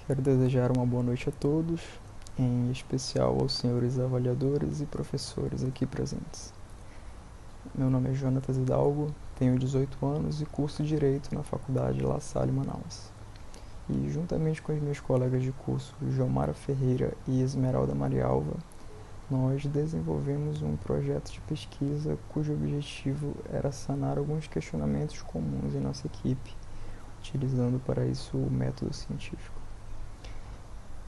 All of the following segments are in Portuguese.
Quero desejar uma boa noite a todos, em especial aos senhores avaliadores e professores aqui presentes. Meu nome é Jonatas Hidalgo, tenho 18 anos e curso Direito na Faculdade La Salle, Manaus. E juntamente com os meus colegas de curso Jomara Ferreira e Esmeralda Marialva, nós desenvolvemos um projeto de pesquisa cujo objetivo era sanar alguns questionamentos comuns em nossa equipe, utilizando para isso o método científico.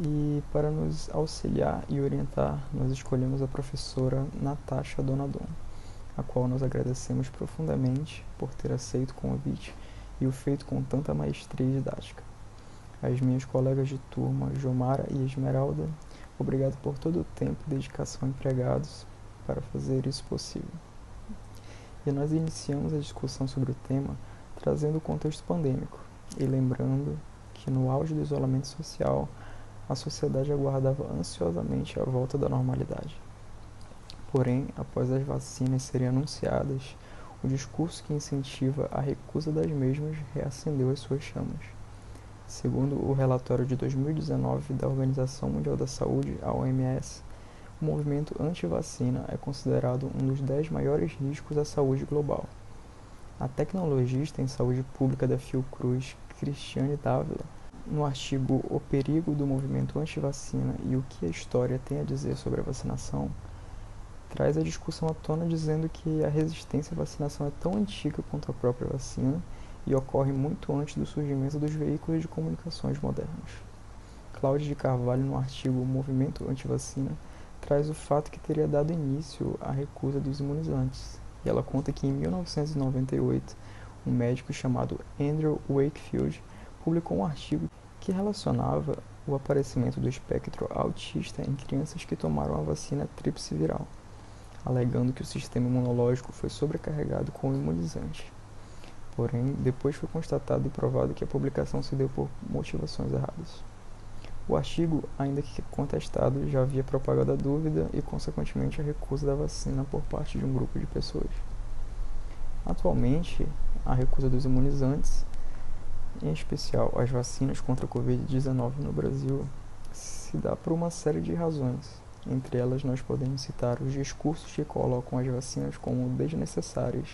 E para nos auxiliar e orientar, nós escolhemos a professora Natasha Donadon, a qual nós agradecemos profundamente por ter aceito o convite e o feito com tanta maestria e didática. Às minhas colegas de turma, Jomara e Esmeralda, obrigado por todo o tempo e dedicação empregados para fazer isso possível. E nós iniciamos a discussão sobre o tema trazendo o contexto pandêmico e lembrando que no auge do isolamento social, a sociedade aguardava ansiosamente a volta da normalidade. Porém, após as vacinas serem anunciadas, o discurso que incentiva a recusa das mesmas reacendeu as suas chamas. Segundo o relatório de 2019 da Organização Mundial da Saúde, a OMS, o movimento anti-vacina é considerado um dos 10 maiores riscos à saúde global. A tecnologista em saúde pública da Fiocruz, Cristiane Dávila, no artigo O Perigo do Movimento Anti-Vacina e o que a História tem a dizer sobre a vacinação, traz a discussão à tona dizendo que a resistência à vacinação é tão antiga quanto a própria vacina e ocorre muito antes do surgimento dos veículos de comunicações modernos. Cláudia de Carvalho, no artigo O Movimento Anti-Vacina, traz o fato que teria dado início à recusa dos imunizantes, e ela conta que em 1998, um médico chamado Andrew Wakefield publicou um artigo que relacionava o aparecimento do espectro autista em crianças que tomaram a vacina tríplice viral, alegando que o sistema imunológico foi sobrecarregado com o imunizante. Porém, depois foi constatado e provado que a publicação se deu por motivações erradas. O artigo, ainda que contestado, já havia propagado a dúvida e, consequentemente, a recusa da vacina por parte de um grupo de pessoas. Atualmente, a recusa dos imunizantes, em especial as vacinas contra a Covid-19 no Brasil, se dá por uma série de razões. Entre elas, nós podemos citar os discursos que colocam as vacinas como desnecessárias,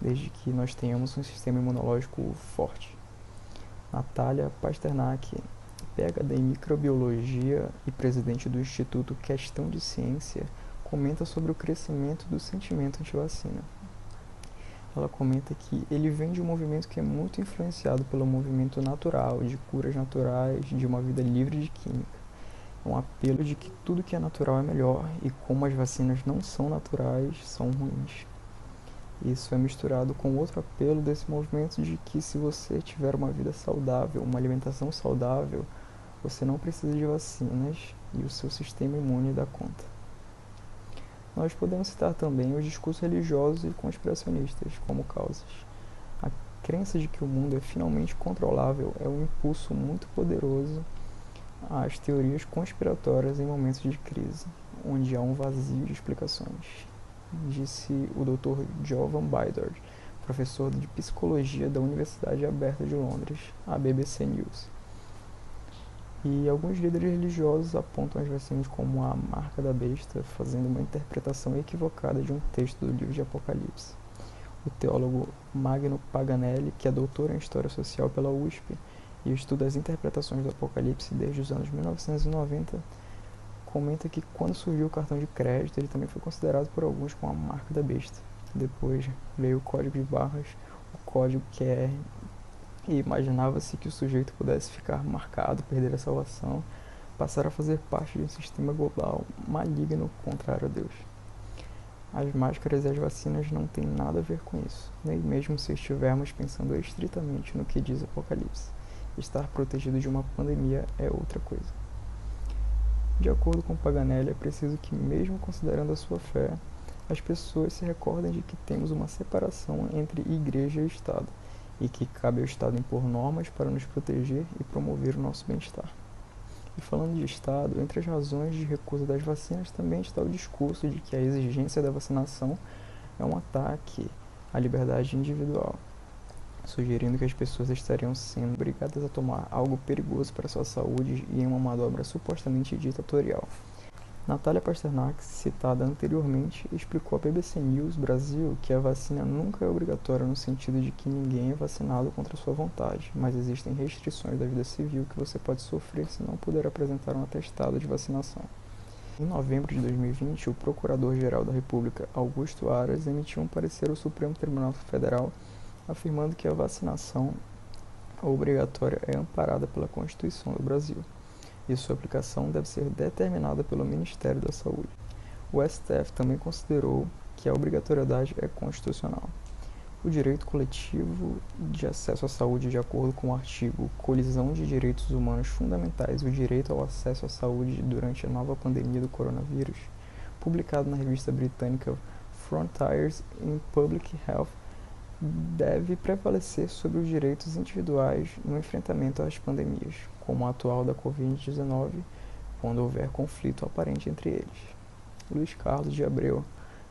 desde que nós tenhamos um sistema imunológico forte. Natália Pasternak, PhD em microbiologia e presidente do Instituto Questão de Ciência, comenta sobre o crescimento do sentimento anti-vacina. Ela comenta que ele vem de um movimento que é muito influenciado pelo movimento natural, de curas naturais, de uma vida livre de química. É um apelo de que tudo que é natural é melhor e como as vacinas não são naturais, são ruins. Isso é misturado com outro apelo desse movimento de que se você tiver uma vida saudável, uma alimentação saudável, você não precisa de vacinas e o seu sistema imune dá conta. Nós podemos citar também os discursos religiosos e conspiracionistas como causas. A crença de que o mundo é finalmente controlável é um impulso muito poderoso às teorias conspiratórias em momentos de crise, onde há um vazio de explicações, disse o Dr. Jovan Bidard, professor de psicologia da Universidade Aberta de Londres, à BBC News. E alguns líderes religiosos apontam as vacinas como a marca da besta, fazendo uma interpretação equivocada de um texto do livro de Apocalipse. O teólogo Magno Paganelli, que é doutor em História Social pela USP e estuda as interpretações do Apocalipse desde os anos 1990, comenta que quando surgiu o cartão de crédito, ele também foi considerado por alguns como a marca da besta. Depois veio o código de barras, o código QR, e imaginava-se que o sujeito pudesse ficar marcado, perder a salvação, passar a fazer parte de um sistema global maligno contrário a Deus. As máscaras e as vacinas não têm nada a ver com isso, nem mesmo se estivermos pensando estritamente no que diz Apocalipse. Estar protegido de uma pandemia é outra coisa. De acordo com Paganelli, é preciso que, mesmo considerando a sua fé, as pessoas se recordem de que temos uma separação entre igreja e Estado, e que cabe ao Estado impor normas para nos proteger e promover o nosso bem-estar. E falando de Estado, entre as razões de recusa das vacinas também está o discurso de que a exigência da vacinação é um ataque à liberdade individual. sugerindo que as pessoas estariam sendo obrigadas a tomar algo perigoso para sua saúde e em uma manobra supostamente ditatorial. Natália Pasternak, citada anteriormente, explicou à BBC News Brasil que a vacina nunca é obrigatória no sentido de que ninguém é vacinado contra sua vontade, mas existem restrições da vida civil que você pode sofrer se não puder apresentar um atestado de vacinação. Em novembro de 2020, o Procurador-Geral da República, Augusto Aras, emitiu um parecer ao Supremo Tribunal Federal afirmando que a vacinação obrigatória é amparada pela Constituição do Brasil e sua aplicação deve ser determinada pelo Ministério da Saúde. O STF também considerou que a obrigatoriedade é constitucional. O direito coletivo de acesso à saúde, de acordo com o artigo Colisão de Direitos Humanos Fundamentais e o direito ao acesso à saúde durante a nova pandemia do coronavírus, publicado na revista britânica Frontiers in Public Health, deve prevalecer sobre os direitos individuais no enfrentamento às pandemias, como a atual da Covid-19, quando houver conflito aparente entre eles. Luiz Carlos de Abreu,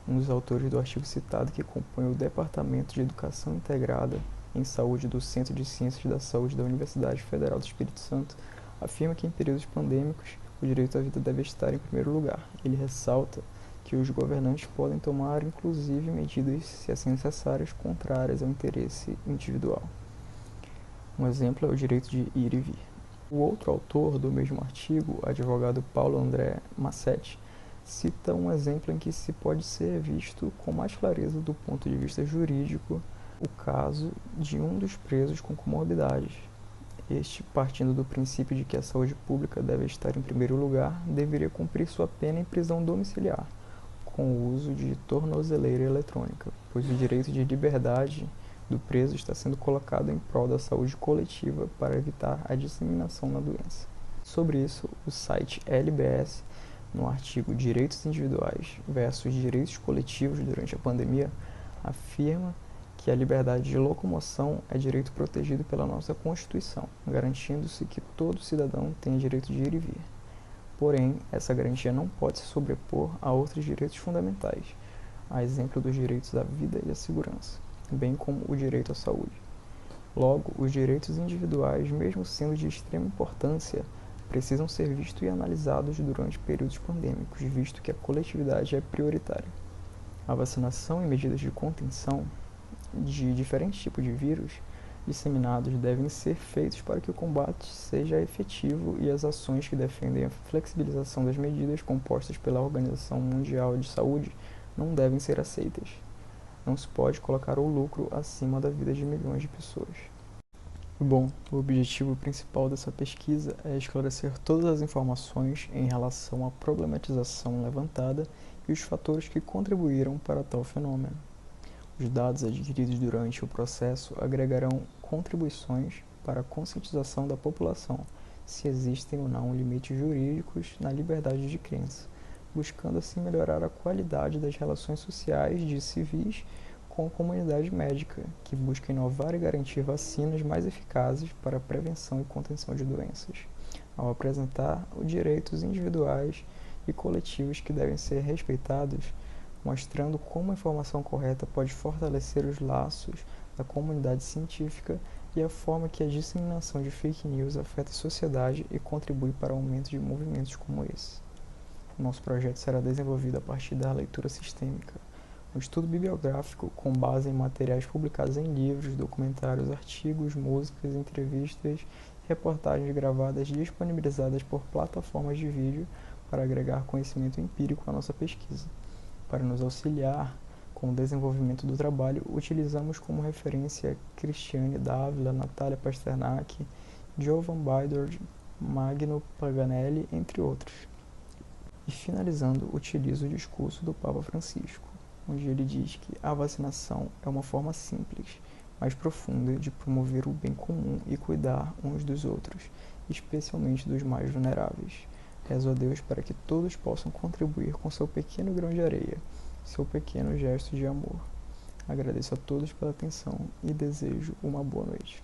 um dos autores do artigo citado que compõe o Departamento de Educação Integrada em Saúde do Centro de Ciências da Saúde da Universidade Federal do Espírito Santo, afirma que em períodos pandêmicos o direito à vida deve estar em primeiro lugar. Ele ressalta que os governantes podem tomar, inclusive, medidas, se assim necessárias, contrárias ao interesse individual. Um exemplo é o direito de ir e vir. O outro autor do mesmo artigo, o advogado Paulo André Massetti, cita um exemplo em que se pode ser visto com mais clareza do ponto de vista jurídico o caso de um dos presos com comorbidades. Este, partindo do princípio de que a saúde pública deve estar em primeiro lugar, deveria cumprir sua pena em prisão domiciliar, com o uso de tornozeleira eletrônica, pois o direito de liberdade do preso está sendo colocado em prol da saúde coletiva para evitar a disseminação da doença. Sobre isso, o site LBS, no artigo Direitos Individuais versus Direitos Coletivos durante a pandemia, afirma que a liberdade de locomoção é direito protegido pela nossa Constituição, garantindo-se que todo cidadão tenha direito de ir e vir. Porém, essa garantia não pode se sobrepor a outros direitos fundamentais, a exemplo dos direitos à vida e à segurança, bem como o direito à saúde. Logo, os direitos individuais, mesmo sendo de extrema importância, precisam ser vistos e analisados durante períodos pandêmicos, visto que a coletividade é prioritária. A vacinação e medidas de contenção de diferentes tipos de vírus disseminados devem ser feitos para que o combate seja efetivo e as ações que defendem a flexibilização das medidas compostas pela Organização Mundial de Saúde não devem ser aceitas. Não se pode colocar o lucro acima da vida de milhões de pessoas. Bom, o objetivo principal dessa pesquisa é esclarecer todas as informações em relação à problematização levantada e os fatores que contribuíram para tal fenômeno. Os dados adquiridos durante o processo agregarão contribuições para a conscientização da população, se existem ou não limites jurídicos na liberdade de crença, buscando assim melhorar a qualidade das relações sociais de civis com a comunidade médica, que busca inovar e garantir vacinas mais eficazes para a prevenção e contenção de doenças, ao apresentar os direitos individuais e coletivos que devem ser respeitados, mostrando como a informação correta pode fortalecer os laços da comunidade científica e a forma que a disseminação de fake news afeta a sociedade e contribui para o aumento de movimentos como esse. O nosso projeto será desenvolvido a partir da leitura sistêmica, um estudo bibliográfico com base em materiais publicados em livros, documentários, artigos, músicas, entrevistas, reportagens gravadas disponibilizadas por plataformas de vídeo para agregar conhecimento empírico à nossa pesquisa. Para nos auxiliar com o desenvolvimento do trabalho, utilizamos como referência Cristiane Dávila, Natália Pasternak, Jovan Baidord, Magno Paganelli, entre outros. E finalizando, utilizo o discurso do Papa Francisco, onde ele diz que a vacinação é uma forma simples, mas profunda de promover o bem comum e cuidar uns dos outros, especialmente dos mais vulneráveis. Rezo a Deus para que todos possam contribuir com seu pequeno grão de areia, seu pequeno gesto de amor. Agradeço a todos pela atenção e desejo uma boa noite.